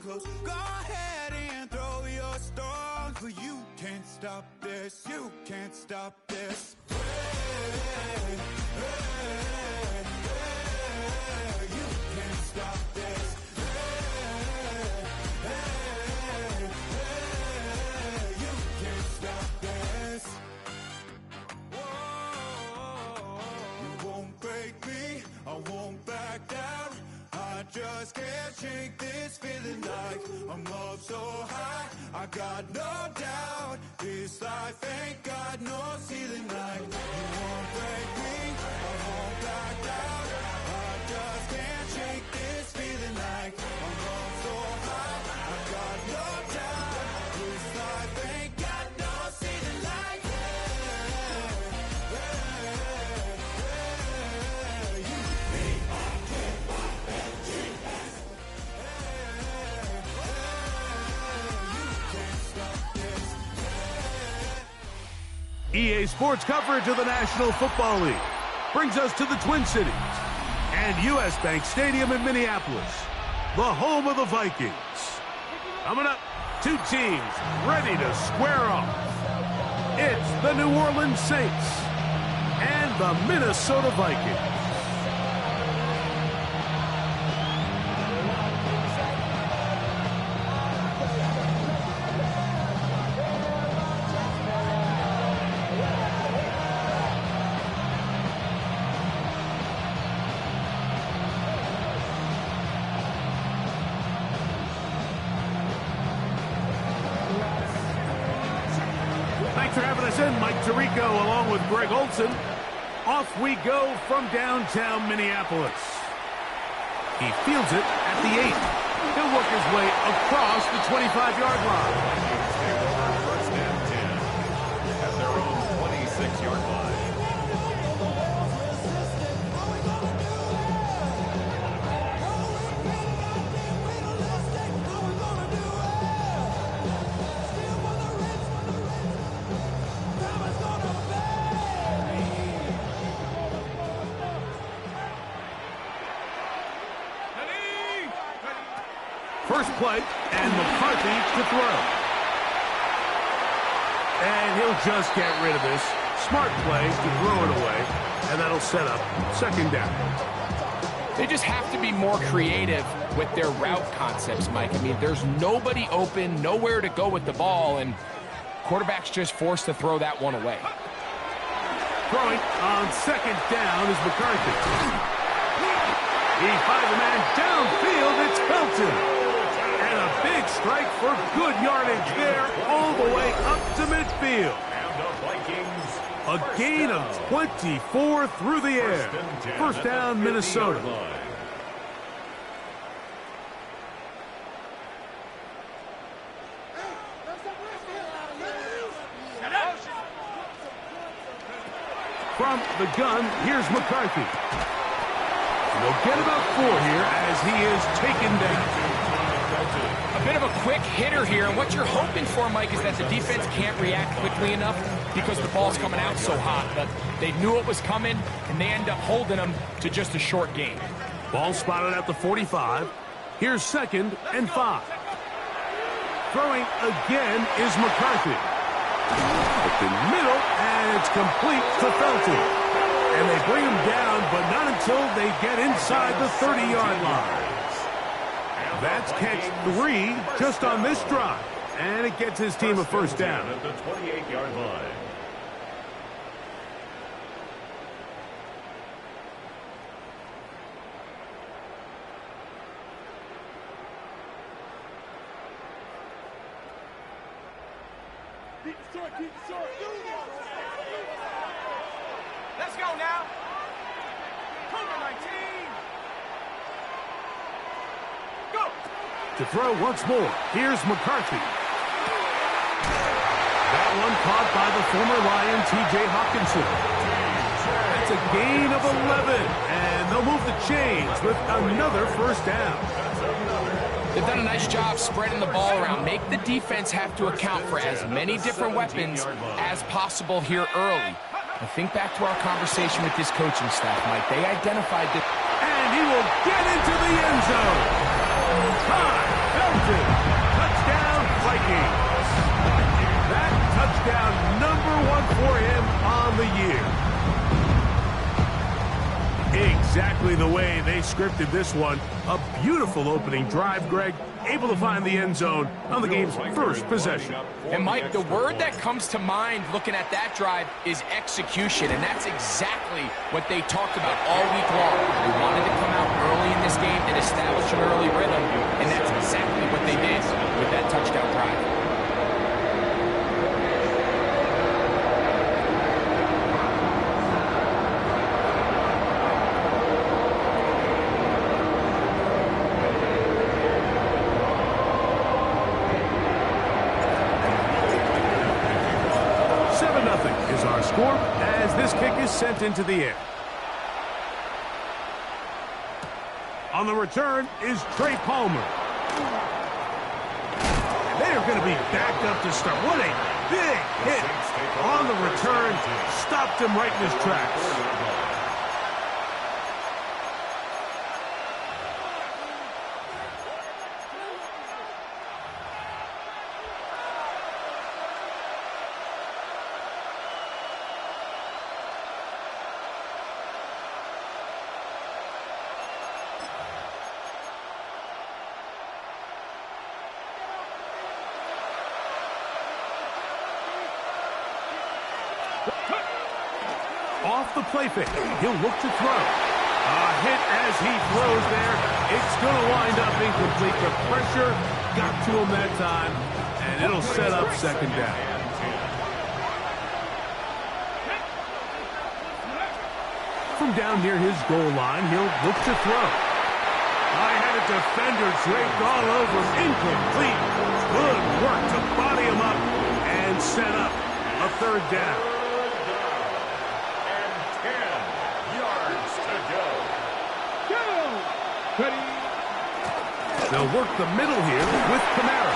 close. Go ahead and throw your stones, but you can't stop this. You can't stop this. Hey, hey, hey, you can't stop this. Hey, hey, hey, you can't stop this. Whoa, you won't break me, I won't back down. I just can't shake this feeling like I'm up so high. I got no doubt this life ain't got no ceiling. Like you won't break me, I won't back down. I just can't shake this feeling like I'm up so high. I got no doubt this life ain't got no ceiling. Like EA Sports coverage of the National Football League brings us to the Twin Cities and U.S. Bank Stadium in Minneapolis, the home of the Vikings. Coming up, two teams ready to square off. It's the New Orleans Saints and the Minnesota Vikings. Thanks for having us in, Mike Tirico, along with Greg Olson. Off we go from downtown Minneapolis. He fields it at the 8. He'll work his way across the 25-yard line. First and 10 at their own 26-yard line. First play, and McCarthy to throw. And he'll just get rid of this. Smart play to throw it away, and that'll set up second down. They just have to be more creative with their route concepts, Mike. I mean, there's nobody open, nowhere to go with the ball, and quarterback's just forced to throw that one away. Throwing on second down is McCarthy. He finds a man downfield. It's Felton. And a big strike for good yardage there all the way up to midfield. And the Vikings. A gain of 24 through the air. First down, Minnesota. From the gun, here's McCarthy. And they'll get about 4 here as he is taken down. A bit of a quick hitter here, and what you're hoping for, Mike, is that the defense can't react quickly enough because the ball's coming out so hot. But they knew it was coming, and they end up holding them to just a short gain. Ball spotted at the 45. Here's second and 5. Throwing again is McCarthy. Up the middle, and it's complete to Felton. And they bring him down, but not until they get inside the 30-yard line. That's catch 3 just on this drive. And it gets his team a first down. At the 28-yard line. Let's go now. Cougar 19. Go. To throw once more, here's McCarthy. That one caught by the former Lion, T.J. Hawkinson. That's a gain of 11, and they'll move the chains with another first down. They've done a nice job spreading the ball around. Make the defense have to account for as many different weapons as possible here early. I think back to our conversation with this coaching staff, Mike. They identified that. And he will get into the end zone. Time. McCarthy. Touchdown, Vikings. That touchdown #1 for him on the year. Exactly the way they scripted this one. A beautiful opening drive, Greg. Able to find the end zone on the game's first possession. And, Mike, the word that comes to mind looking at that drive is execution, and that's exactly what they talked about all week long. They wanted to come out early in this game and establish an early rhythm, and that's exactly what they did with that touchdown drive. 7-0 is our score as this kick is sent into the air. On the return is Trey Palmer. They are going to be backed up to start. What a big hit on the return. Stopped him right in his tracks. Off the play fake, he'll look to throw. A hit as he throws there. It's going to wind up incomplete. The pressure got to him that time, and it'll set up second down. From down near his goal line, he'll look to throw. I had a defender draped all over him. Incomplete. Good work to body him up and set up a third down. They'll work the middle here with Kamara.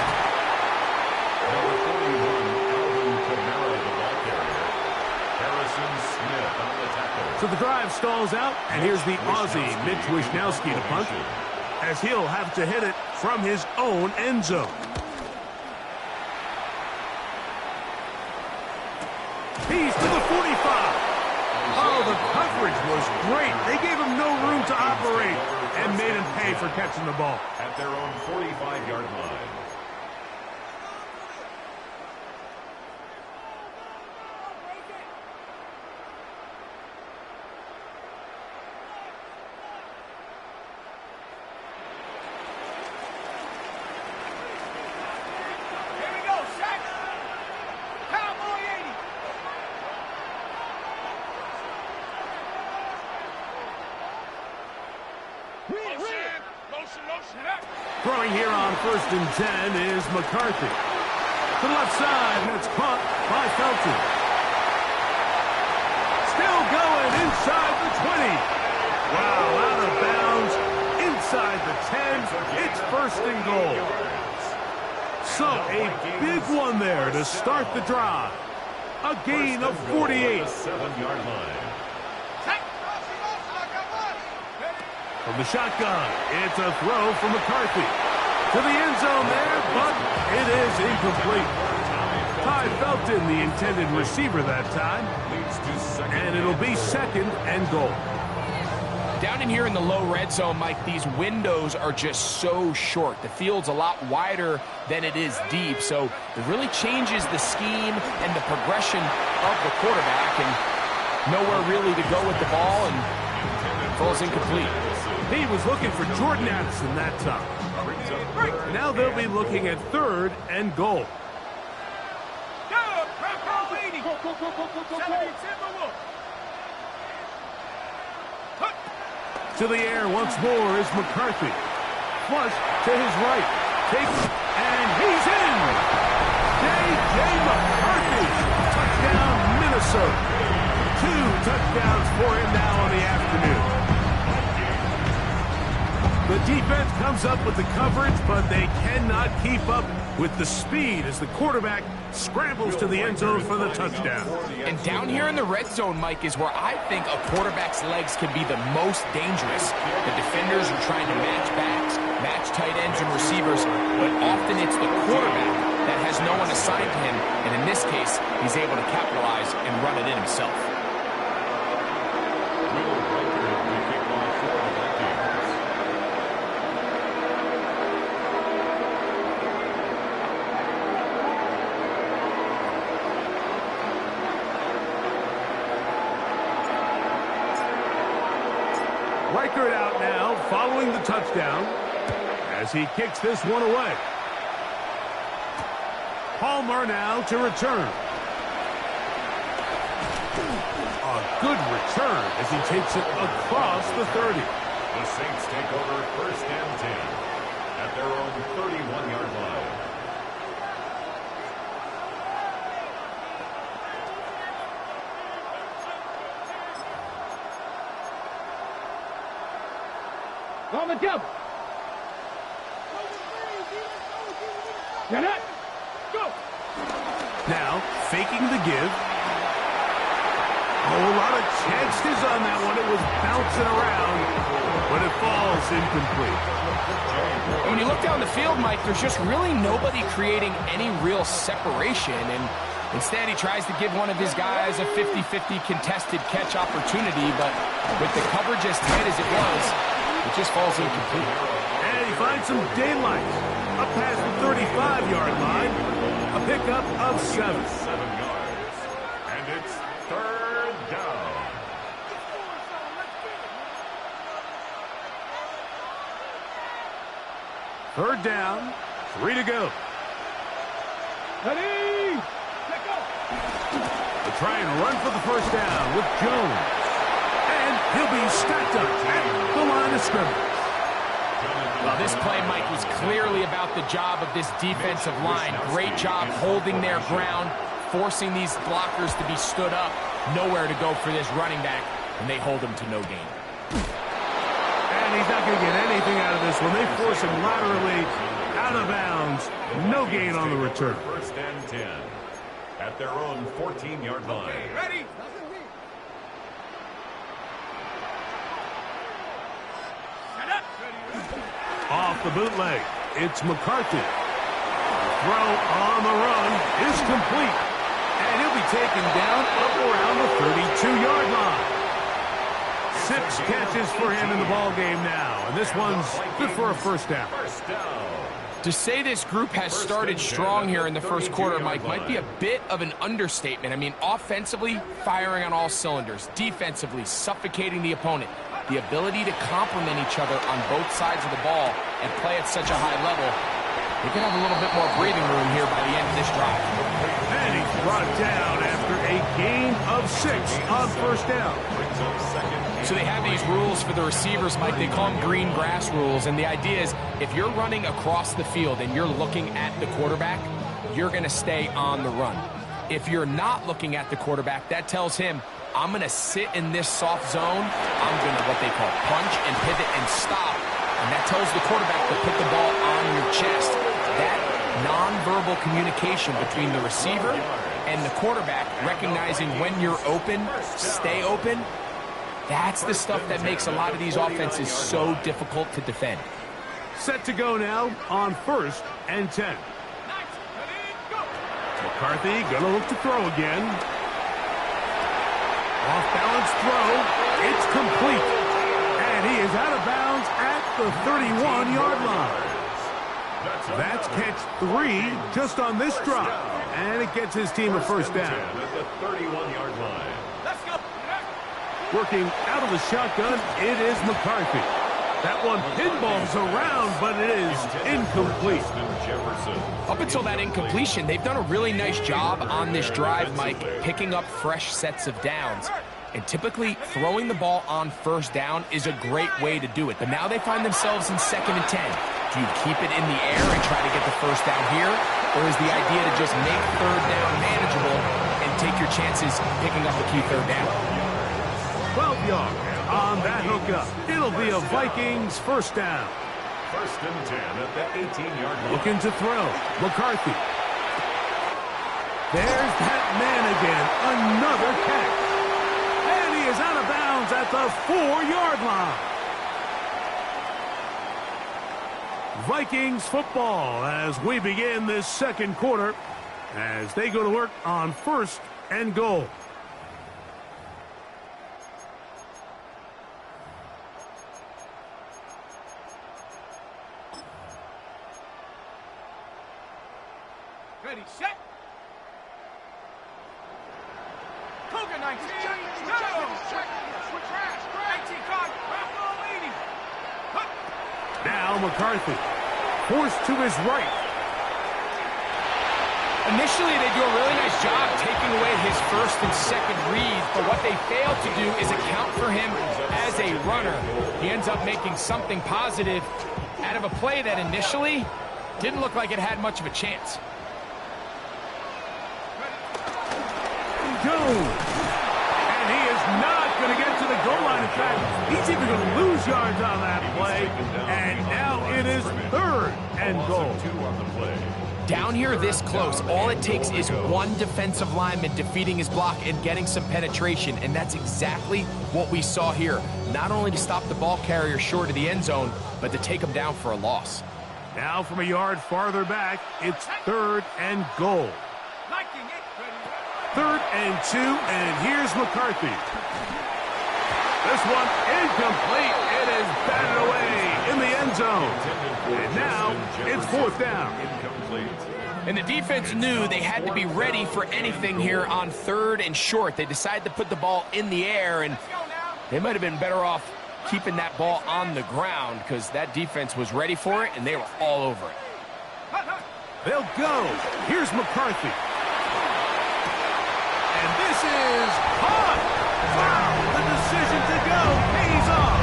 Number 41, Alvin Kamara, the ball carrier. Harrison Smith on the tackle. So the drive stalls out, and here's the Aussie, Mitch Wishnowski, to punt, as he'll have to hit it from his own end zone. He's to the 45. Oh, the coverage was great. They gave him no room to operate and made him pay for catching the ball. At their own 45-yard line. Throwing here on 1st and 10 is McCarthy. To the left side, and it's caught by Felton. Still going inside the 20. Wow, out of bounds, inside the 10. It's 1st and goal. So a big one there to start the drive. A gain of 48. 7-yard line. From the shotgun, it's a throw from McCarthy. To the end zone there, but it is incomplete. Ty Felton, the intended receiver that time. And it'll be 2nd and goal. Down in here in the low red zone, Mike, these windows are just so short. The field's a lot wider than it is deep, so it really changes the scheme and the progression of the quarterback, and nowhere really to go with the ball, and falls incomplete. He was looking for Jordan Addison that time. Now they'll be looking at 3rd and goal. To the air once more is McCarthy. Flush to his right. Takes, and he's in! J.J. McCarthy. Touchdown, Minnesota. 2 touchdowns for him now on the afternoon. The defense comes up with the coverage, but they cannot keep up with the speed as the quarterback scrambles to the end zone for the touchdown. And down here in the red zone, Mike, is where I think a quarterback's legs can be the most dangerous. The defenders are trying to match backs, match tight ends and receivers, but often it's the quarterback that has no one assigned to him, and in this case, he's able to capitalize and run it in himself. Reichert out now, following the touchdown, as he kicks this one away. Palmer now to return. A good return as he takes it across the 30. The Saints take over 1st and 10 at their own 31-yard line. On the double. Get it. Go. Now, faking the give. Oh, a lot of chances on that one. It was bouncing around, but it falls incomplete. When you look down the field, Mike, there's just really nobody creating any real separation, and instead he tries to give one of his guys a 50-50 contested catch opportunity, but with the coverage as tight as it was, it just falls incomplete. And he finds some daylight. Up past the 35-yard line. A pickup of 7. 7 yards. And it's 3rd down. Third down. 3 to go. Ready. Let go. They try and run for the first down with Jones. And he'll be stacked up at the line of scrimmage. Well, this play, Mike, was clearly about the job of this defensive line. Great job holding their ground, forcing these blockers to be stood up. Nowhere to go for this running back, and they hold him to no gain. And he's not going to get anything out of this one. They force him laterally out of bounds. No gain on the return. 1st and 10 at their own 14-yard line. Ready. Off the bootleg, it's McCarthy. Throw on the run is complete. And he'll be taken down up around the 32-yard line. 6 catches for him in the ball game now. And this one's good for a first down. To say this group has started strong here in the first quarter, Mike, might be a bit of an understatement. I mean, offensively, firing on all cylinders. Defensively, suffocating the opponent. The ability to complement each other on both sides of the ball and play at such a high level, they can have a little bit more breathing room here by the end of this drive. And he's brought down after a gain of 6 on first down. So they have these rules for the receivers, Mike. They call them green grass rules, and the idea is if you're running across the field and you're looking at the quarterback, you're going to stay on the run. If you're not looking at the quarterback, that tells him, I'm going to sit in this soft zone. I'm going to what they call punch and pivot and stop. And that tells the quarterback to put the ball on your chest. That nonverbal communication between the receiver and the quarterback, recognizing when you're open, stay open, that's the stuff that makes a lot of these offenses so difficult to defend. Set to go now on 1st and 10. McCarthy going to look to throw again. Off-balance throw. It's complete. And he is out of bounds at the 31-yard line. That's catch 3 just on this drop. And it gets his team a first down. At the 31-yard line. Let's go. Working out of the shotgun, it is McCarthy. That one pinballs around, but it is incomplete. Up until that incompletion, they've done a really nice job on this drive, Mike, picking up fresh sets of downs. And typically, throwing the ball on first down is a great way to do it. But now they find themselves in 2nd and 10. Do you keep it in the air and try to get the first down here? Or is the idea to just make 3rd down manageable and take your chances picking up the key 3rd down? 12 yards on that hookup. It'll be a Vikings first down. 1st and 10 at the 18-yard line. Looking to throw. McCarthy. There's that man again. Another catch. And he is out of bounds at the 4-yard line. Vikings football as we begin this second quarter as they go to work on 1st and goal. Ready, set. Koga 19. Now McCarthy forced to his right. Initially, they do a really nice job taking away his first and second reads, but what they fail to do is account for him as a runner. He ends up making something positive out of a play that initially didn't look like it had much of a chance. Jones. And he is not going to get to the goal line. In fact, he's even going to lose yards on that play. And now it is 3rd and goal. Down here this close, all it takes is one defensive lineman defeating his block and getting some penetration, and that's exactly what we saw here. Not only to stop the ball carrier short of the end zone, but to take him down for a loss. Now from a yard farther back, it's 3rd and goal. 3rd and 2, and here's McCarthy. This one incomplete. It is batted away in the end zone. And now it's 4th down. And the defense knew they had to be ready for anything here on 3rd and short. They decided to put the ball in the air, and they might have been better off keeping that ball on the ground because that defense was ready for it, and they were all over it. They'll go. Here's McCarthy. And this is caught. Wow, the decision to go pays off.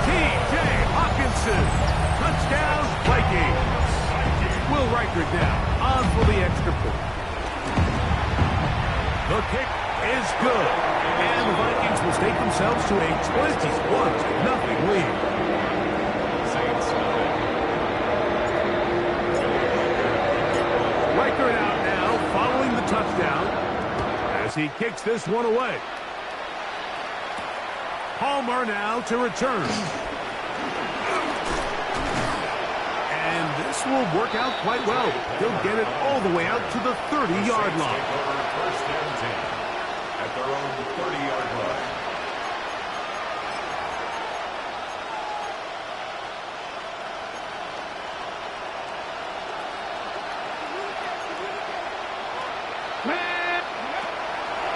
T.J. Hawkinson. Touchdown, Vikings. Will Riker down on for the extra point. The kick is good. And the Vikings will stake themselves to a 21-0 lead. Riker out now following the touchdown as he kicks this one away. Palmer now to return. And this will work out quite well. He'll get it all the way out to the 30-yard line. First and 10 at their own 30-yard line.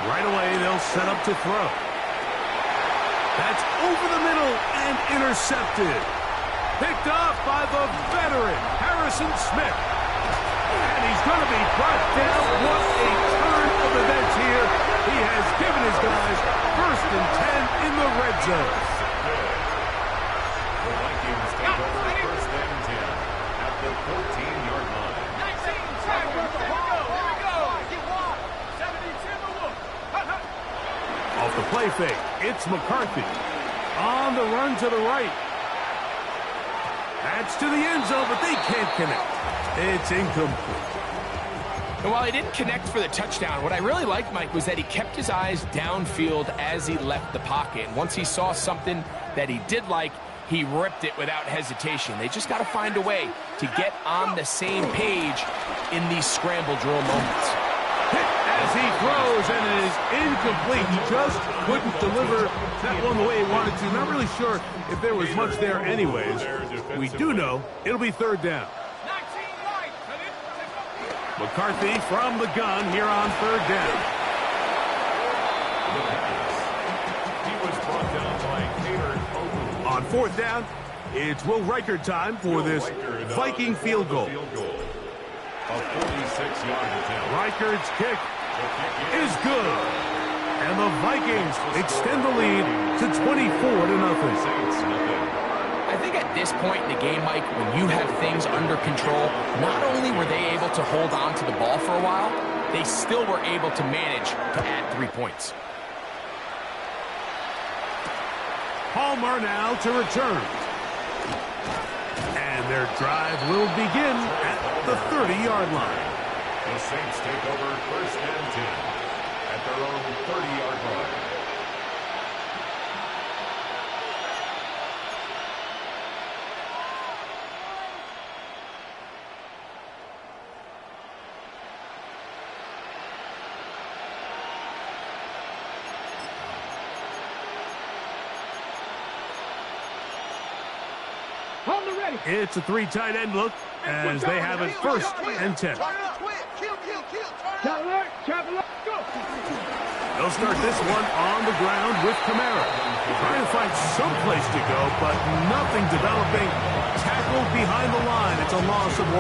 Right away, they'll set up to throw. That's over the middle and intercepted. Picked off by the veteran, Harrison Smith. And he's going to be brought down. What a turn of events here. He has given his guys 1st and 10 in the red zone. The Vikings take over 1st and 10 at the 14-yard line. Off the play fake, it's McCarthy. On the run to the right. That's to the end zone, but they can't connect. It's incomplete. And while he didn't connect for the touchdown, what I really liked, Mike, was that he kept his eyes downfield as he left the pocket. And once he saw something that he did like, he ripped it without hesitation. They just got to find a way to get on the same page in these scramble drill moments. Hit as he throws, and it is incomplete. He just couldn't deliver that one the way he wanted to. Not really sure if there was much there anyways. We do know it'll be 3rd down. McCarthy from the gun here on 3rd down. He was brought down by Cater. On 4th down, it's Will Riker time for this Viking field goal. A 46-yard attempt. Riker's kick is good. And the Vikings extend the lead to 24-0. I think at this point in the game, Mike, when you have things under control, not only were they able to hold on to the ball for a while, they still were able to manage to add 3 points. Palmer now to return. And their drive will begin at the 30-yard line. The Saints take over 1st and 10 at their own 30-yard line. It's a 3 tight end look as they have it 1st and 10. They'll start this one on the ground with Kamara. Trying to find some place to go, but nothing developing. Tackled behind the line. It's a loss of 1.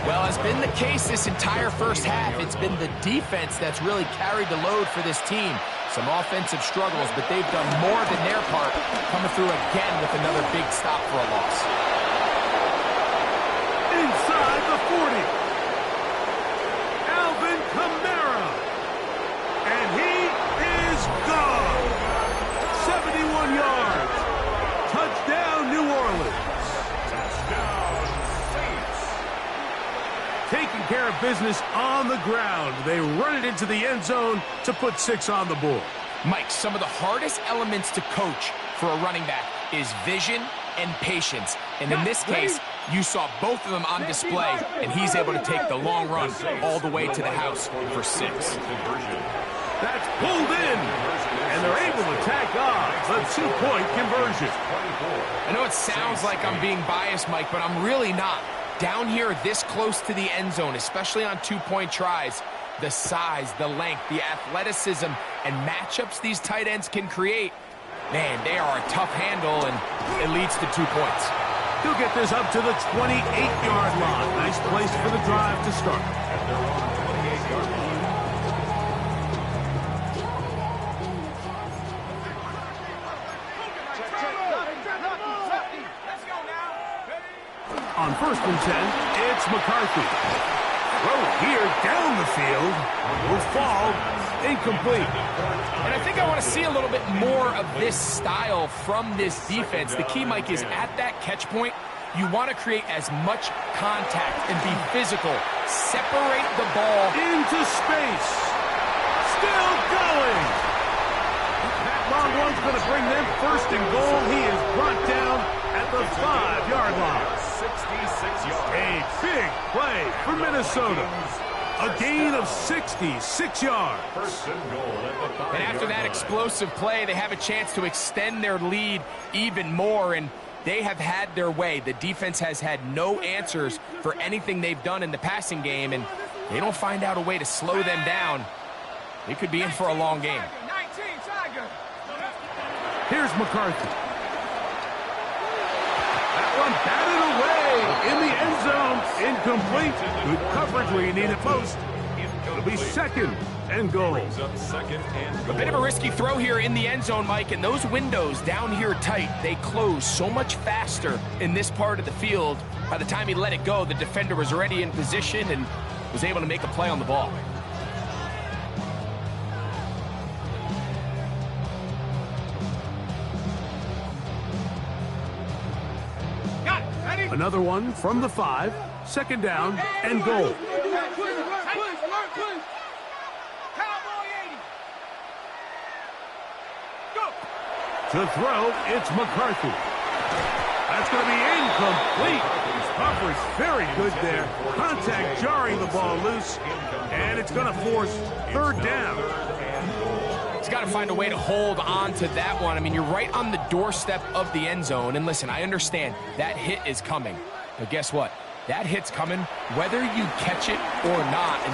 Well, it's been the case this entire first half. It's been the defense that's really carried the load for this team. Some offensive struggles, but they've done more than their part, coming through again with another big stop for a loss. Inside the 40. Alvin Kamara. And he is gone. 71 yards. Touchdown, New Orleans. Touchdown, Saints. Taking care of business on the ground. They run it into the end zone to put 6 on the board. Mike, some of the hardest elements to coach for a running back is vision and patience. And in this case, you saw both of them on display, and he's able to take the long run all the way to the house for 6. That's pulled in, and they're able to tack on the 2-point conversion. I know it sounds like I'm being biased, Mike, but I'm really not. Down here this close to the end zone, especially on 2-point tries, the size, the length, the athleticism, and matchups these tight ends can create, man, they are a tough handle, and it leads to 2 points. He'll get this up to the 28-yard line. Nice place for the drive to start. On 1st and 10, it's McCarthy. Throw here down the field. Will fall. Incomplete. And I think I want to see a little bit more of this style from this defense. The key, Mike, is at that catch point, you want to create as much contact and be physical. Separate the ball. Into space. Still going. That long one's going to bring them 1st and goal. He is brought down at the 5-yard line. 66 yards. A big play for Minnesota. A gain of 66 yards. 1st and goal at the 5-yard And after that explosive play, they have a chance to extend their lead even more, and they have had their way. The defense has had no answers for anything they've done in the passing game, and they don't find out a way to slow them down. They could be in for a long game. Here's McCarthy. That one batted away in the end zone. Incomplete. Good coverage where you need it most. It'll be 2nd and goal. Up 2nd and goal. A bit of a risky throw here in the end zone, Mike, and those windows down here tight, they close so much faster in this part of the field. By the time he let it go, the defender was already in position and was able to make a play on the ball. Another one from the 5. 2nd down and goal. To throw, it's McCarthy. That's going to be incomplete. Coverage very good there. Contact jarring the ball loose, and it's going to force 3rd down. He's got to find a way to hold on to that one. I mean, you're right on the doorstep of the end zone. And listen, I understand that hit is coming. But guess what? That hit's coming whether you catch it or not. And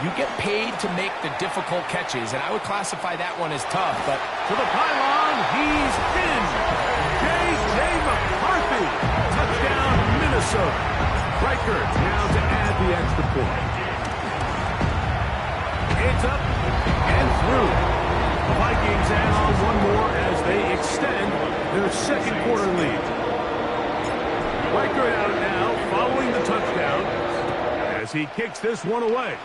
you get paid to make the difficult catches. And I would classify that one as tough. But to the pylon, he's in. J.J. McCarthy. Touchdown, Minnesota. Riker now to add the extra point. It's up and through. The Vikings add on one more as they extend their 2nd quarter lead. Riker out now following the touchdown as he kicks this one away.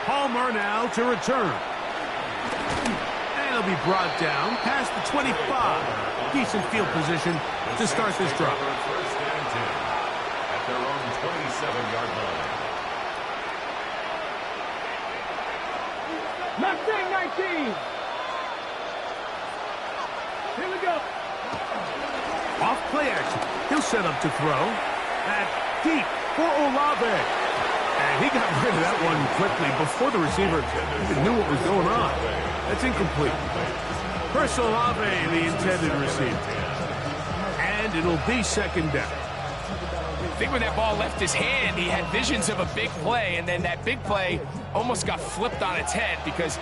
Palmer now to return. And he'll be brought down past the 25. Decent field position to start this drive. 1st and 10 at their own 27-yard line. Left wing 19. Here we go. Off play action. He'll set up to throw. That deep for Olave. And he got rid of that one quickly before the receiver even knew what was going on. That's incomplete. Chris Olave, the intended receiver. and it'll be second down. I think when that ball left his hand, he had visions of a big play, and then that big play almost got flipped on its head because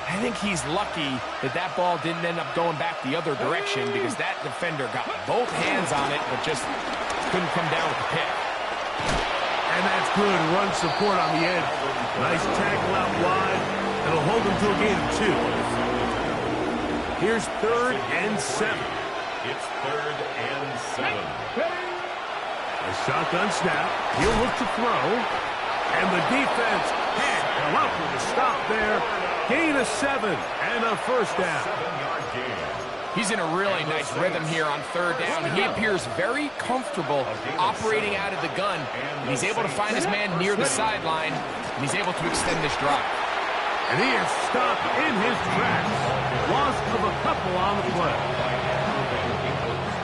I think he's lucky that that ball didn't end up going back the other direction because that defender got both hands on it but just couldn't come down with the pick. And that's good run support on the edge. Nice tackle out wide. It'll hold them to a gain of 2. Here's 3rd and 7. It's 3rd and 7. A shotgun snap. He'll look to throw. And the defense can't come up with a stop there. Gain of 7 and a first down. 7-yard gain. He's in a really nice rhythm here on 3rd down. He appears very comfortable operating out of the gun. And he's able to find his man near the sideline, and he's able to extend this drive. And he is stopped in his tracks. Loss of a couple on the play.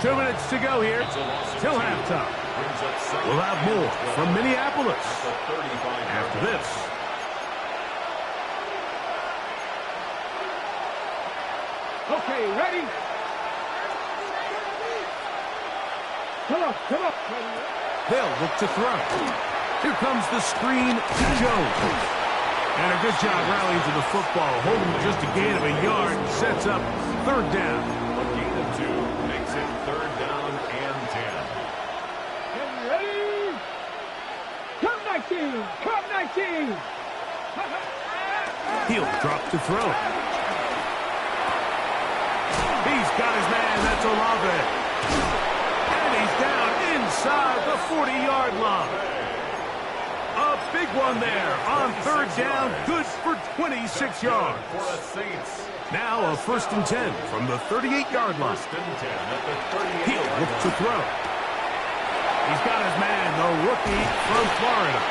2 minutes to go here till halftime. We'll have more from Minneapolis after this. Okay, ready? Come on, come on. They'll look to throw. Here comes the screen to Jones. And a good job rallying to the football. Holding just a gain of a yard. Sets up 3rd down. A gain of 2 makes it 3rd down and 10. Get ready? Come 19! Come 19! He'll drop to throw. He's got his man. That's Olave. And he's down inside the 40-yard line. A big one there on 3rd down. Good for 26 yards. For the Saints. Now a 1st and 10 from the 38-yard line. 1st and 10 at the 38-yard He'll line. look to throw. He's got his man, the rookie from Florida.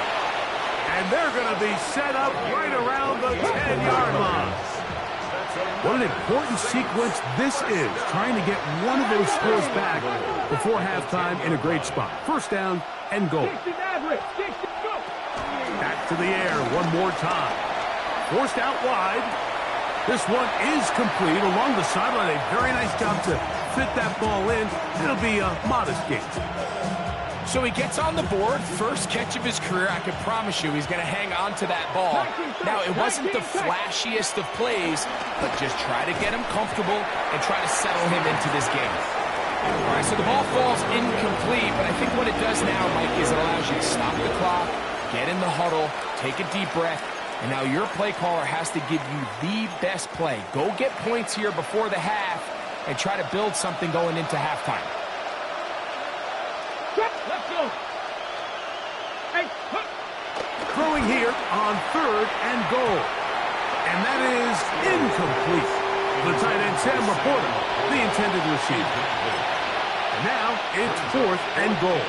And they're going to be set up right around the 10-yard line. What an important sequence this is, trying to get one of those scores back before halftime in a great spot. 1st down and goal. Back to the air one more time. Forced out wide. This one is complete along the sideline. A very nice job to fit that ball in. It'll be a modest gain. So he gets on the board, first catch of his career. I can promise you he's going to hang on to that ball. Now, it wasn't the flashiest of plays, but just try to get him comfortable and try to settle him into this game. All right, so the ball falls incomplete, but I think what it does now, Mike, is it allows you to stop the clock, get in the huddle, take a deep breath, and now your play caller has to give you the best play. Go get points here before the half and try to build something going into halftime. Let's go. Hey, Throwing here on 3rd and goal. And that is incomplete. The tight end, Sam Laporta, the intended receiver. And now it's 4th and goal.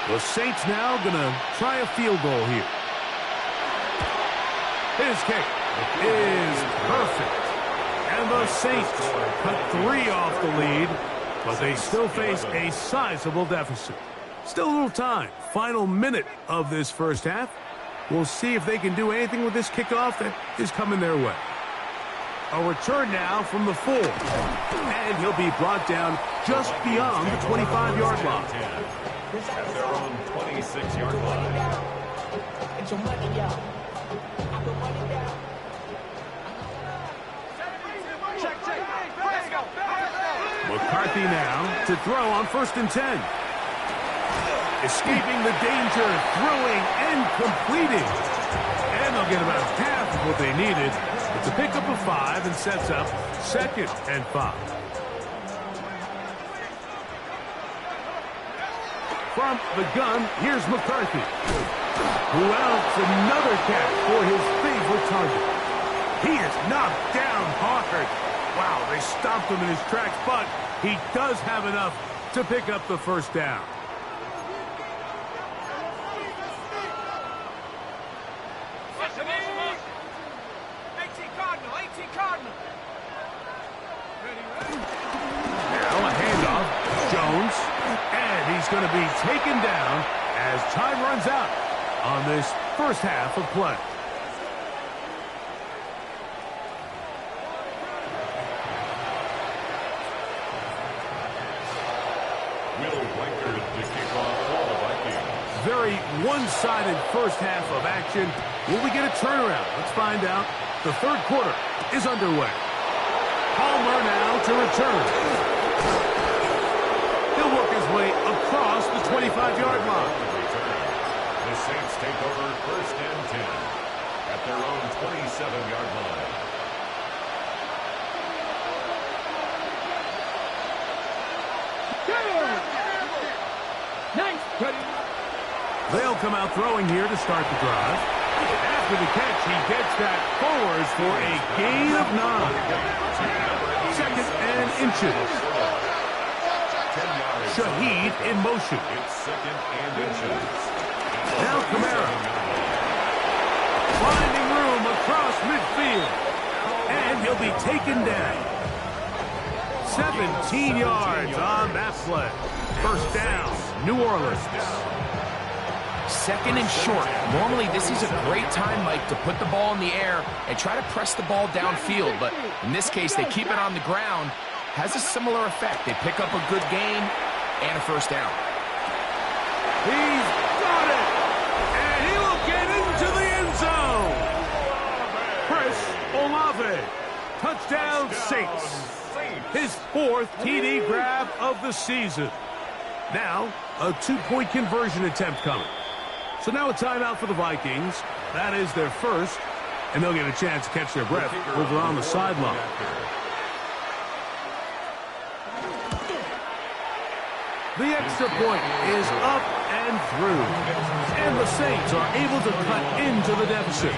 The Saints now going to try a field goal here. His kick is perfect. And the Saints cut 3 off the lead, but they still face a sizable deficit. Still a little time. Final minute of this first half. We'll see if they can do anything with this kickoff that is coming their way. A return now from the 4. And he'll be brought down just beyond the 25-yard line. At their own 26-yard line. McCarthy now to throw on 1st and 10. Escaping the danger, throwing and completing. And they'll get about half of what they needed. It's a pickup of 5 and sets up 2nd and 5. From the gun, here's McCarthy. Who else? Another catch for his favorite target. He is knocked down hard. Wow, they stopped him in his tracks, but he does have enough to pick up the 1st down. Now a handoff. Jones. And he's going to be taken down as time runs out on this first half of play. Langford to kick off for the Vikings. Very one-sided first half of action. Will we get a turnaround? Let's find out. The third quarter is underway. Palmer now to return. He'll work his way across the 25-yard line. The Saints take over 1st and 10 at their own 27-yard line. Nice cutting. They'll come out throwing here to start the drive. After the catch, he gets that forward for a gain of 9. 2nd and inches. Shaheed in motion. It's 2nd and inches. Now Kamara. Finding room across midfield. And he'll be taken down. 17 yards on that play. First down, New Orleans. 2nd and short. Normally, this is a great time, Mike, to put the ball in the air and try to press the ball downfield. But in this case, they keep it on the ground. Has a similar effect. They pick up a good gain and a first down. He's got it! And he will get into the end zone! Chris Olave. Touchdown, Saints. His 4th TD grab of the season. Now, a 2-point conversion attempt coming. So now a timeout for the Vikings. That is their first, and they'll get a chance to catch their breath over on the sideline. The extra point is up and through, and the Saints are able to cut into the deficit.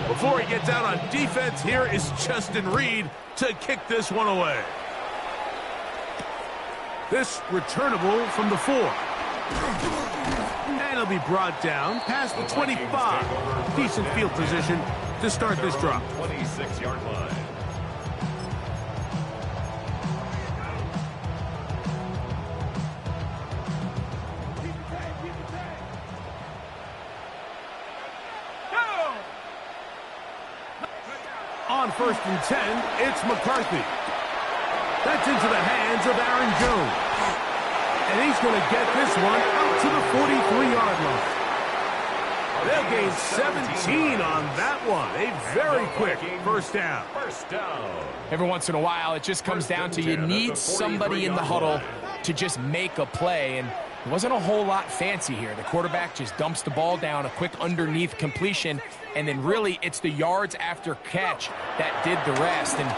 Before he gets out on defense, here is Justin Reed to kick this one away. This returnable from the 4. And he'll be brought down past the 25. Decent field position to start this drop. 26-yard line. On 1st and 10, it's McCarthy. That's into the hands of Aaron Jones. And he's going to get this one out to the 43-yard line. They'll gain 17 on that one. A very quick first down. Every once in a while, it just comes down to you need somebody in the huddle to just make a play. And it wasn't a whole lot fancy here. The quarterback just dumps the ball down, a quick underneath completion, and then really it's the yards after catch that did the rest. And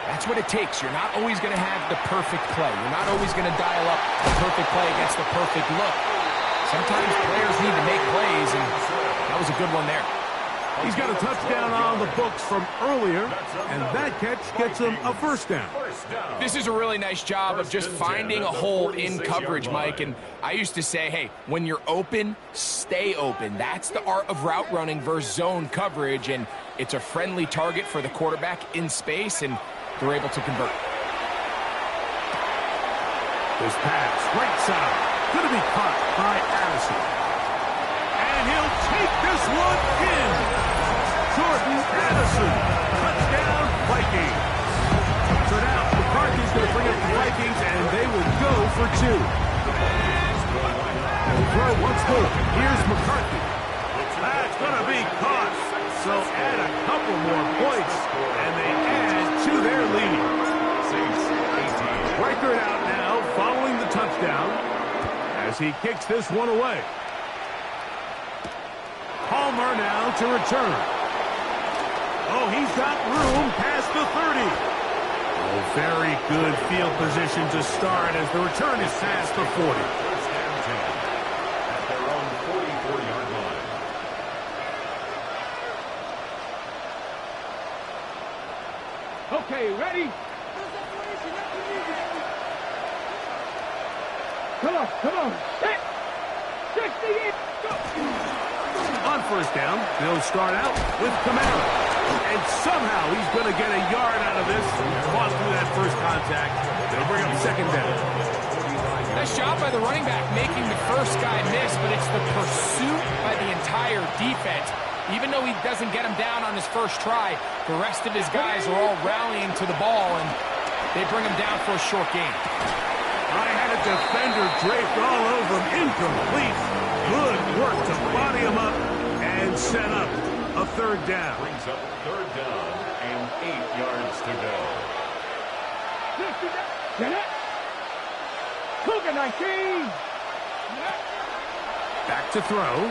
that's what it takes. You're not always going to have the perfect play. You're not always going to dial up the perfect play against the perfect look. Sometimes players need to make plays, and that was a good one there. He's got a touchdown on the books from earlier, and that catch gets him a first down. This is a really nice job of just finding a hole in coverage, Mike. And I used to say, hey, when you're open, stay open. That's the art of route running versus zone coverage, and it's a friendly target for the quarterback in space, and they're able to convert. This pass, right side, going to be caught by Addison. And he'll take this one in. Jordan Addison, touchdown Vikings. So now McCarthy's going to bring up the Vikings, and they will go for 2. They'll throw once more. Here's McCarthy. That's going to be caught. So add a couple more points, and they add to their lead. Record out now following the touchdown as he kicks this one away. Palmer now to return. Oh, he's got room past the 30. Oh, very good field position to start as the return is past the 40. First and 10 at their own 44-yard line. Okay, ready? Come on. Hit. 68. Go. On first down, they'll start out with Kamara. And somehow he's going to get a yard out of this. Fought through that first contact. They'll bring up second down. Nice job by the running back making the first guy miss, but it's the pursuit by the entire defense Even though he doesn't get him down on his first try, the rest of his guys are all rallying to the ball, and they bring him down for a short gain. I had a defender draped all over him. Incomplete. Good work to body him up and set up a third down. Brings up third down and 8 yards to go. Cougar 19. Back to throw.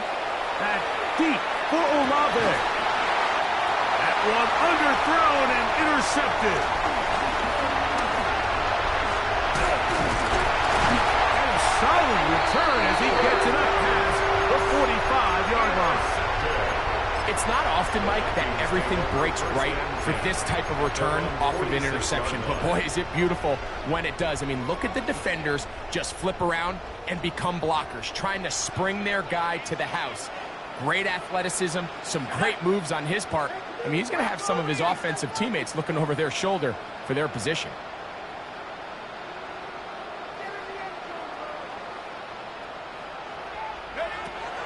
Back deep for Olave. That one underthrown and intercepted. And a solid return as he gets it up past the 45-yard line. It's not often, Mike, that everything breaks right for this type of return off of an interception. But, boy, is it beautiful when it does. I mean, look at the defenders just flip around and become blockers, trying to spring their guy to the house. Great athleticism, some great moves on his part. I mean, he's going to have some of his offensive teammates looking over their shoulder for their position.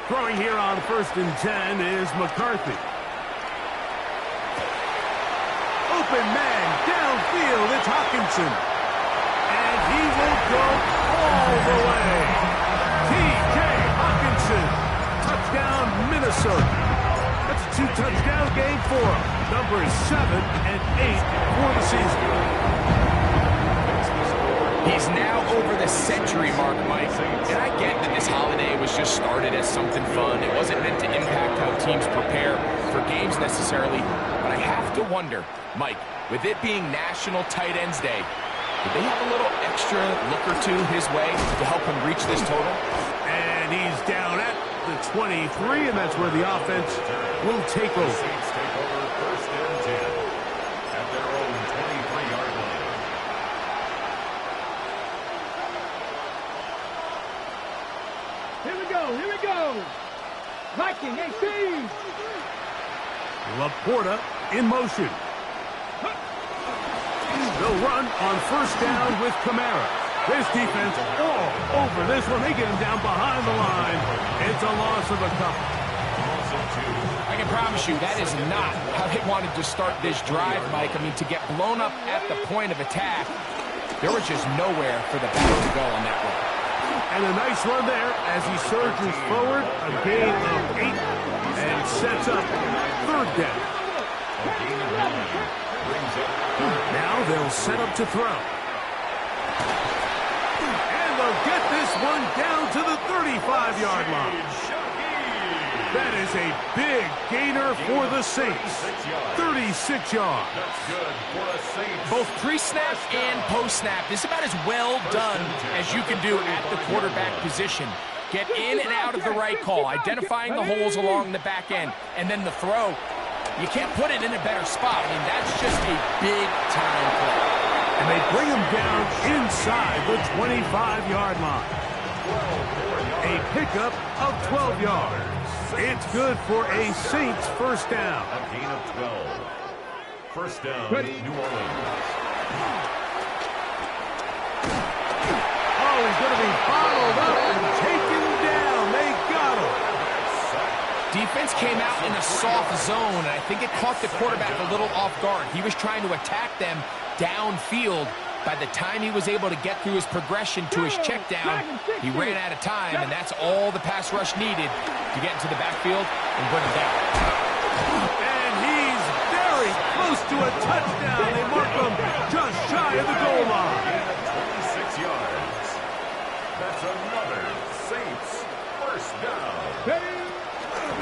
Throwing here on 1st and 10 is McCarthy. Open man downfield, it's Hawkinson. And he will go all the way. T.J. Hawkinson, touchdown Minnesota. That's a 2-touchdown game for him. Numbers 7 and 8 for the season. He's now over the century mark, Mike. And I get that this holiday was just started as something fun. It wasn't meant to impact how teams prepare for games necessarily. But I have to wonder, Mike, with it being National Tight Ends Day, did they have a little extra look or two his way to help him reach this total? And he's down at the 23, and that's where the offense will take over. Saints take over 1st and 10 at their own 23-yard line. Here we go. Viking 18. Laporta in motion. They'll run on 1st down with Kamara. This defense all over this one. They get him down behind the line. It's a loss of a couple. I can promise you that is not how they wanted to start this drive, Mike. I mean, to get blown up at the point of attack, there was just nowhere for the back to go on that one. And a nice run there as he surges forward. A gain of 8 and sets up 3rd down. A gain of 9 brings up 3rd. Now they'll set up to throw. And they'll get this one down to the 35-yard line. That is a big gainer for the Saints. 36 yards. That's good for a Saints. Both pre-snap and post-snap, this is about as well done as you can do at the quarterback position. Get in and out of the right call, identifying the holes along the back end, and then the throw. You can't put it in a better spot. I mean, that's just a big-time play. And they bring him down inside the 25-yard line. A pickup of 12 yards. It's good for a Saints 1st down. A gain of 12. 1st down, New Orleans. Oh, he's going to be bottled up and taken down. They got him. Defense came out in a soft zone, and I think it caught the quarterback a little off guard. He was trying to attack them downfield. By the time he was able to get through his progression to his check down, he ran out of time, and that's all the pass rush needed to get into the backfield and bring him down. And he's very close to a touchdown. They mark him just shy of the goal line. 26 yards. That's another Saints 1st down.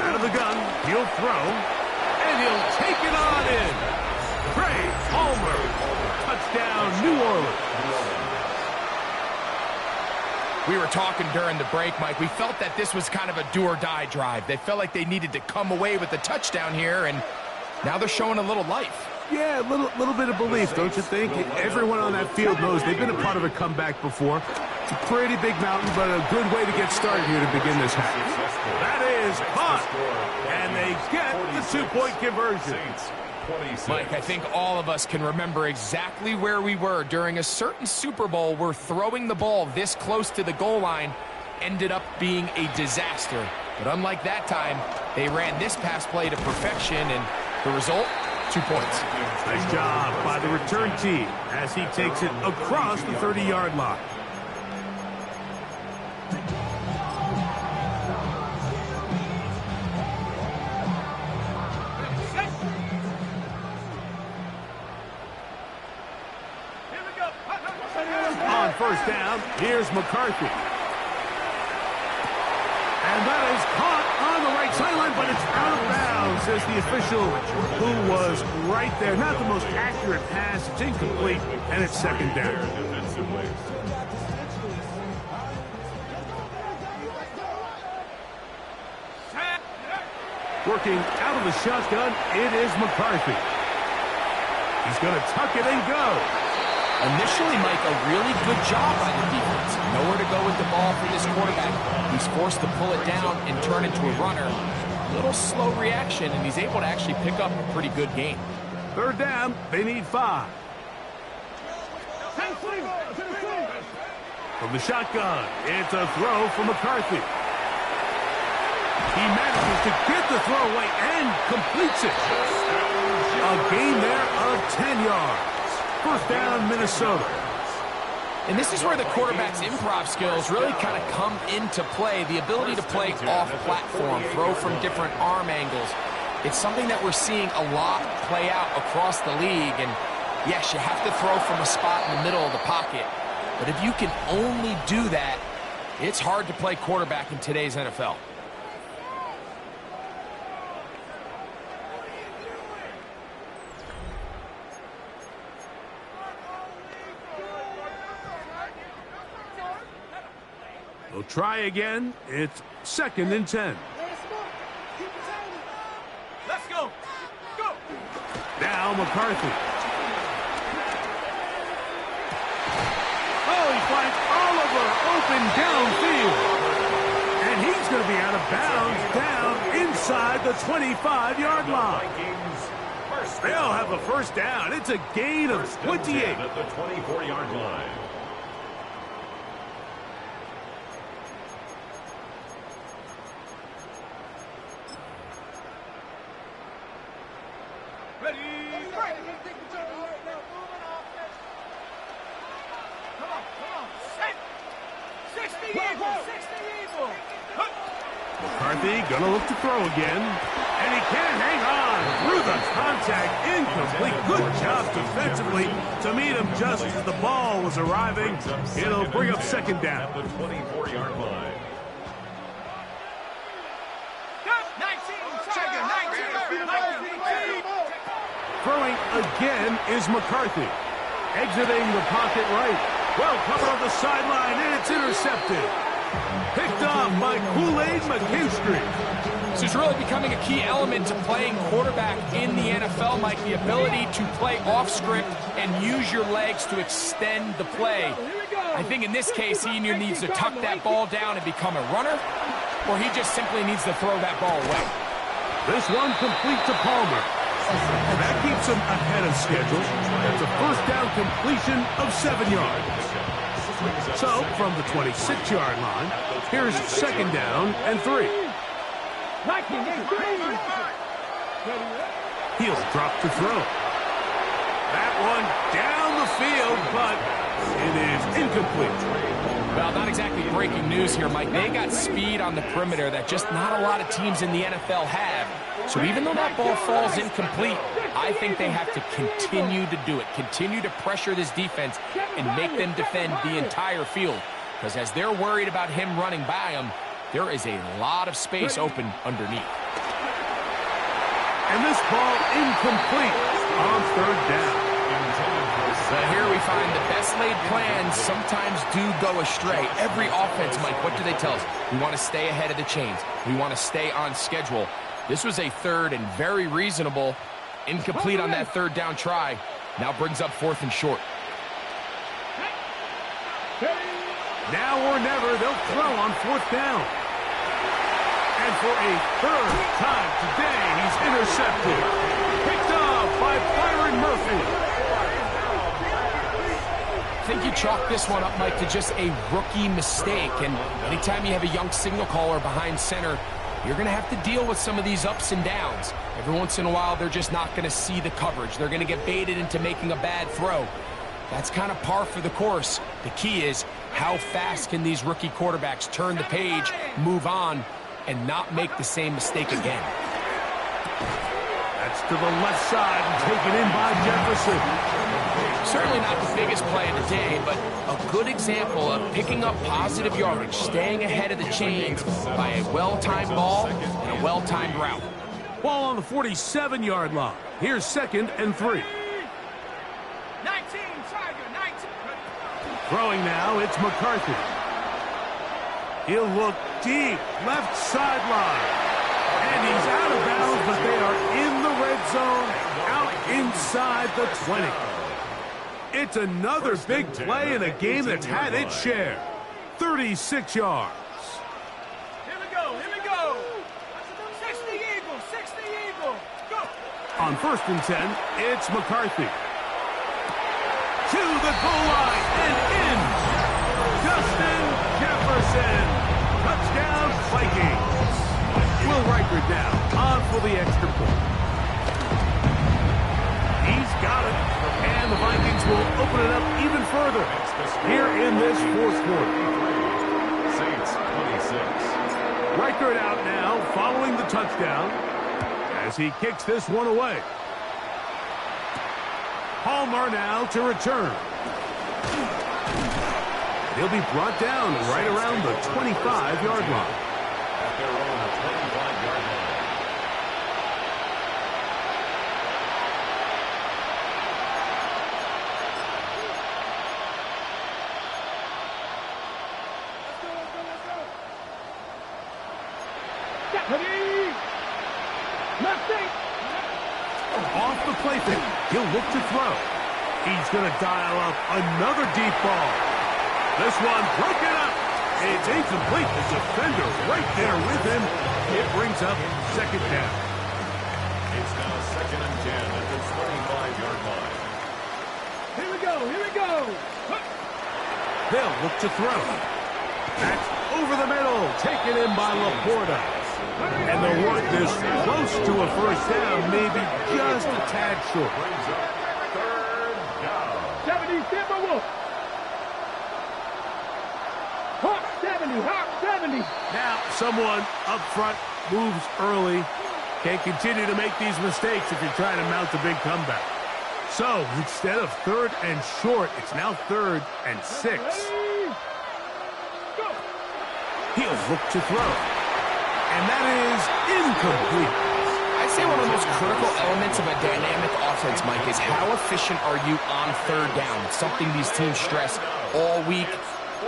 Out of the gun, he'll throw, and he'll take it on in. Trey Palmer. Touchdown, New Orleans. We were talking during the break, Mike. We felt that this was kind of a do-or-die drive. They felt like they needed to come away with the touchdown here, and now they're showing a little life. Yeah, a little bit of belief, don't you think? Everyone on that field knows they've been a part of a comeback before. It's a pretty big mountain, but a good way to get started here to begin this half. That is caught, and they get the 2-point conversion. Mike, I think all of us can remember exactly where we were during a certain Super Bowl where throwing the ball this close to the goal line ended up being a disaster. But unlike that time, they ran this pass play to perfection, and the result, 2 points. Nice job by the return team as he takes it across the 30-yard line. On first down, here's McCarthy. And that is caught on the right sideline, but it's out of bounds, says the official who was right there. Not the most accurate pass. It's incomplete, and it's second down. Working out of the shotgun, it is McCarthy. He's going to tuck it and go. Initially, Mike, a really good job by the defense. Nowhere to go with the ball for this quarterback. He's forced to pull it down and turn into a runner. A little slow reaction, and he's able to actually pick up a pretty good gain. Third down, they need 5. From the shotgun, it's a throw for McCarthy. He manages to get the throw away and completes it. A gain there of 10 yards. First down, Minnesota. And this is where the quarterback's improv skills really kind of come into play. The ability to play off-platform, throw from different arm angles. It's something that we're seeing a lot play out across the league. And yes, you have to throw from a spot in the middle of the pocket. But if you can only do that, it's hard to play quarterback in today's NFL. They'll try again. It's second and 10. Let's go. Go. Now McCarthy. Oh, he finds Oliver open downfield. And he's going to be out of bounds down inside the 25-yard line. They'll have a first down. It's a gain of 28. At the 24-yard line. McCarthy gonna look to throw again, and he can hang on through the contact. Incomplete. Good job defensively to meet him just as the ball was arriving. It'll bring up second down. At the 24-yard line. Throwing again is McCarthy. Exiting the pocket right. Well covered on the sideline, and it's intercepted. Picked off by Kool-Aid McKinstry. This is really becoming a key element to playing quarterback in the NFL, Mike. The ability to play off script and use your legs to extend the play. I think in this case, he either needs to tuck that ball down and become a runner, or he just simply needs to throw that ball away. This one complete to Palmer. That keeps him ahead of schedule. That's a first down completion of 7 yards. So, from the 26-yard line, here's second down and 3. He'll drop to throw. That one down the field, but it is incomplete. Well, not exactly breaking news here, Mike. They got speed on the perimeter that just not a lot of teams in the NFL have. So even though that ball falls incomplete, I think they have to continue to do it. Continue to pressure this defense and make them defend the entire field. Because as they're worried about him running by them, there is a lot of space open underneath. And this ball incomplete on third down. So here we find the best laid plans sometimes do go astray. Every offense, Mike, what do they tell us? We want to stay ahead of the chains. We want to stay on schedule. This was a third and very reasonable. Incomplete on that third down try. Now brings up fourth and short. Now or never, they'll throw on fourth down. And for a third time today, he's intercepted. Picked off by Byron Murphy. I think you chalk this one up, Mike, to just a rookie mistake. And anytime you have a young signal caller behind center, you're going to have to deal with some of these ups and downs. Every once in a while, they're just not going to see the coverage. They're going to get baited into making a bad throw. That's kind of par for the course. The key is, how fast can these rookie quarterbacks turn the page, move on, and not make the same mistake again? That's to the left side and taken in by Jefferson. Certainly not the biggest play of the day, but a good example of picking up positive yardage, staying ahead of the chains by a well-timed ball and a well-timed route. Ball on the 47-yard line. Here's 2nd and 3. 19, Tiger, 19. Throwing now, it's McCarthy. He'll look deep, left sideline. And he's out of bounds, but they are in the red zone, out inside the 20. It's another big play in a game that's had its share. 36 yards. Here we go. 60 Eagle, go. On 1st and 10, it's McCarthy. To the goal line and in. Justin Jefferson. Touchdown, Vikings. Will Riker down, on for the extra point. He's got it, and the Vikings will open it up even further here in this 4th quarter. Saints 26. Riker out now, following the touchdown, as he kicks this one away. Palmer now to return. He'll be brought down right around the 25-yard line. At their own 25-yard line. Ready? Nothing. Off the play fake, he'll look to throw. He's going to dial up another deep ball. This one broken up. It's incomplete. The defender right there with him. It brings up 2nd down. It's now 2nd and 10 at the 25-yard line. Here we go. They'll look to throw. That's over the middle. Taken in by Laporta. And they'll work this close to a 1st down, maybe just a tad short. Brings up 3rd down. 70, Timberwolf. Hawk 70. Now, someone up front moves early. Can't continue to make these mistakes if you're trying to mount a big comeback. So, instead of 3rd and short, it's now 3rd and 6. Ready? Go. He'll look to throw. And that is incomplete. I'd say one of the most critical elements of a dynamic offense, Mike, is how efficient are you on 3rd down? It's something these teams stress all week.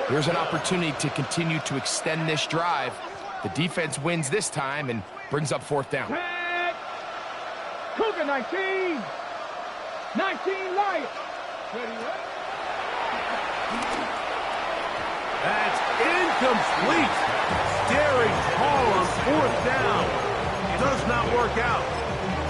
Here's an opportunity to continue to extend this drive. The defense wins this time and brings up 4th down. Red. Cougar 19. 19 Lions. Ready? That's incomplete. Daring call on 4th down. Does not work out.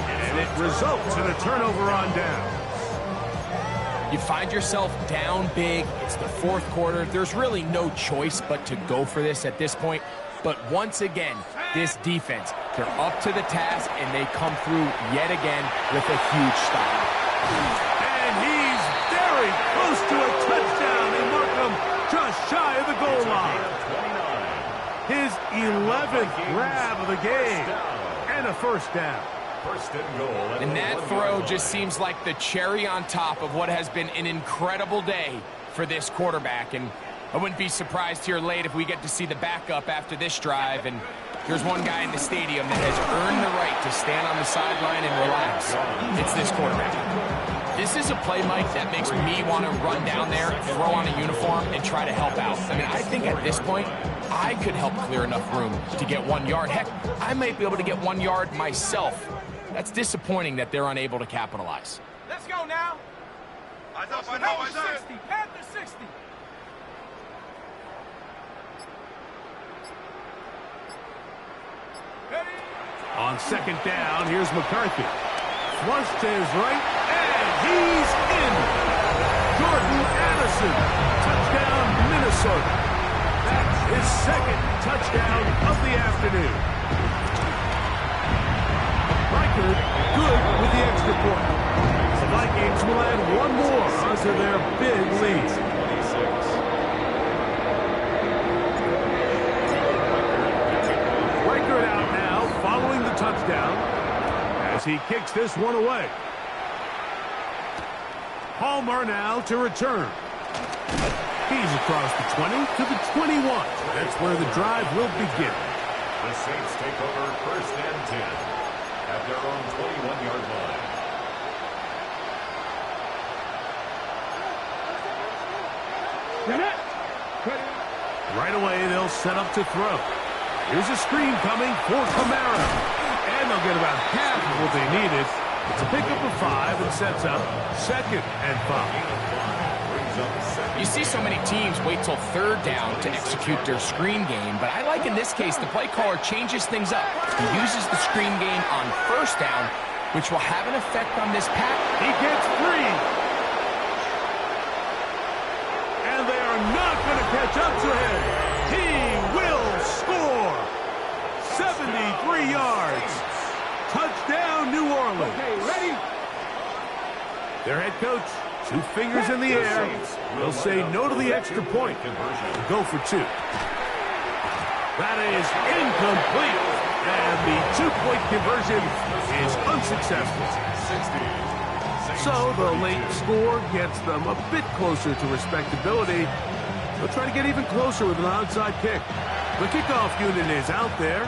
And it results in a turnover on down. You find yourself down big. It's the 4th quarter. There's really no choice but to go for this at this point. But once again, this defense, they're up to the task, and they come through yet again with a huge stop. And he's very close to a touchdown. They mark him just shy of the goal line. His 11th grab of the game and a 1st down. 1st and goal. And that throw just seems like the cherry on top of what has been an incredible day for this quarterback. And I wouldn't be surprised here late if we get to see the backup after this drive. And here's one guy in the stadium that has earned the right to stand on the sideline and relax. It's this quarterback. This is a play, Mike, that makes me want to run down there, throw on a uniform, and try to help out. I mean, I think at this point, I could help clear enough room to get 1 yard. Heck, I might be able to get 1 yard myself. That's disappointing that they're unable to capitalize. Let's go now. Panther 60. Panther 60. Ready? On 2nd down, here's McCarthy. Flush to his right, and he's in. Jordan Addison, touchdown, Minnesota. That's his 2nd touchdown of the afternoon. Riker, good with the extra point. The Vikings will add one more onto their big lead. 26. Riker out now, following the touchdown, as he kicks this one away. Palmer now to return. He's across the 20 to the 21. That's where the drive will begin. The Saints take over 1st and 10 at their own 21-yard line. Right away, they'll set up to throw. Here's a screen coming for Kamara. And they'll get about half of what they needed. It's a pickup of 5 and sets up 2nd and 5. You see so many teams wait till 3rd down to execute their screen game, but I like in this case the play caller changes things up. He uses the screen game on 1st down, which will have an effect on this pack. He gets free. And they are not going to catch up to him. He will score. 73 yards. Touchdown, New Orleans. Okay, ready? Their head coach, 2 fingers in the air. They'll say no to the extra point and go for 2. That is incomplete. And the 2-point conversion is unsuccessful. So the late score gets them a bit closer to respectability. They'll try to get even closer with an onside kick. The kickoff unit is out there,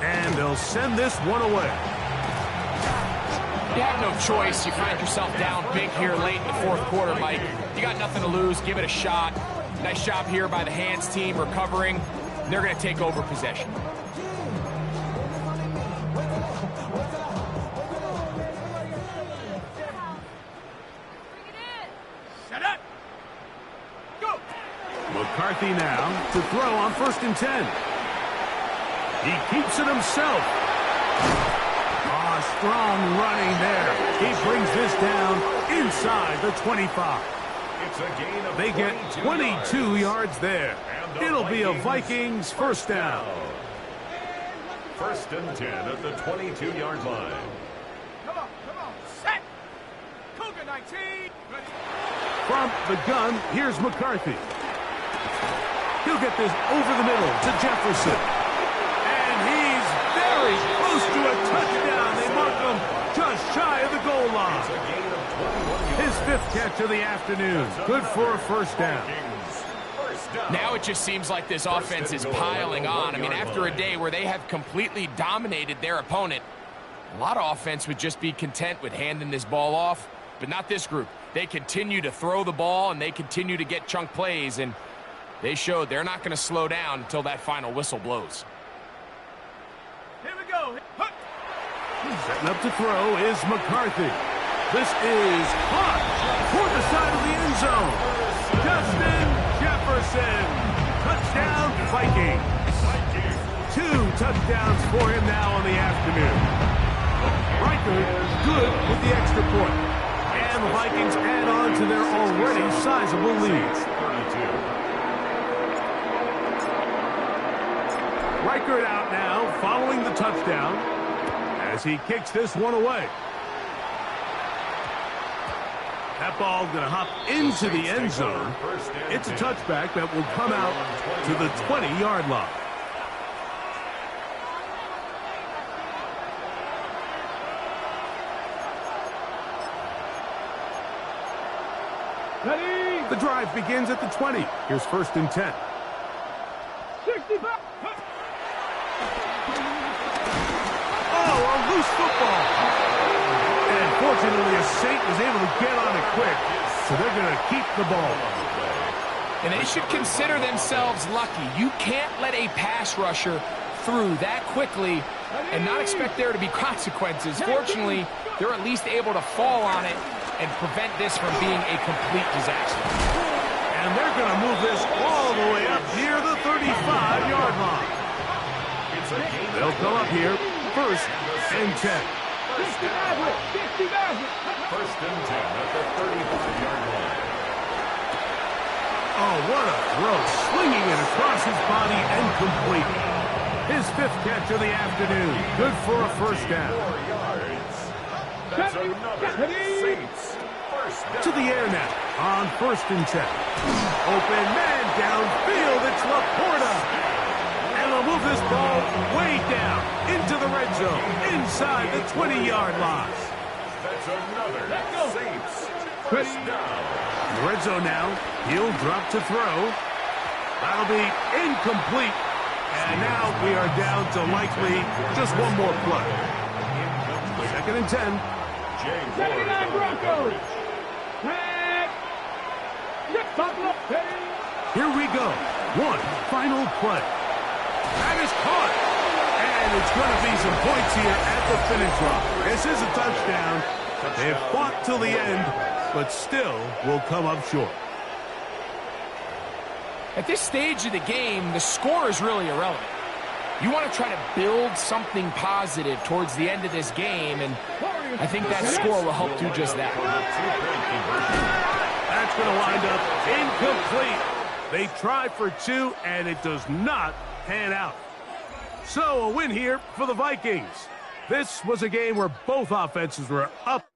and they'll send this one away. You have no choice. You find yourself down big here late in the 4th quarter, Mike. You got nothing to lose. Give it a shot. Nice job here by the hands team recovering. They're going to take over possession. Set up. Go. McCarthy now to throw on 1st and 10. He keeps it himself. Strong running there. He brings this down inside the 25. It's a gain of They get 22 yards there. It'll be a Vikings 1st down. 1st and 10 at the 22-yard line. Come on. Set. Cougar 19. Ready. From the gun, here's McCarthy. He'll get this over the middle to Jefferson. And he's very close to a touchdown. They mark him just shy of the goal line. His 5th catch of the afternoon. Good for a 1st down. Now it just seems like this offense is piling on. I mean, after a day where they have completely dominated their opponent, a lot of offense would just be content with handing this ball off, but not this group. They continue to throw the ball, and they continue to get chunk plays, and they showed they're not going to slow down until that final whistle blows. Here we go. Setting up to throw is McCarthy. This is hot toward the side of the end zone. Justin Jefferson. Touchdown, Vikings. 2 touchdowns for him now on the afternoon. Riker good with the extra point. And the Vikings add on to their already sizable lead. Riker out now following the touchdown as he kicks this one away. That ball going to hop into the end zone. It's a touchback that will come out to the 20-yard line. Ready. The drive begins at the 20. Here's 1st and 10. 65. Oh, a loose football. And fortunately, a Saint was able to get on it quick, so they're going to keep the ball. And they should consider themselves lucky. You can't let a pass rusher through that quickly and not expect there to be consequences. Fortunately, they're at least able to fall on it and prevent this from being a complete disaster. And they're going to move this all the way up near the 35-yard line. They'll come up here 1st and 10. 60 Maverick. 60 Maverick. 1st and 10 at the 35-yard line. Oh, what a throw. Slinging it across his body and complete. His 5th catch of the afternoon. Good for a first down. 4 yards. That's another Saints first down. To the air now on 1st and 10. Open man downfield. It's Laporta. And they'll move this ball way down into the red zone, inside the 20-yard line. That's another Saints first down. In the red zone now. He'll drop to throw. That'll be incomplete. And now we are down to likely just one more play. 2nd and 10. Jay 79 Broncos. Here we go. One final play. That is caught. And it's going to be some points here at the finish line. This is a touchdown. They fought till the end, but still will come up short. At this stage of the game, the score is really irrelevant. You want to try to build something positive towards the end of this game, and I think that score will help do just that. That's going to wind up incomplete. They try for 2, and it does not pan out. So a win here for the Vikings. This was a game where both offenses were up.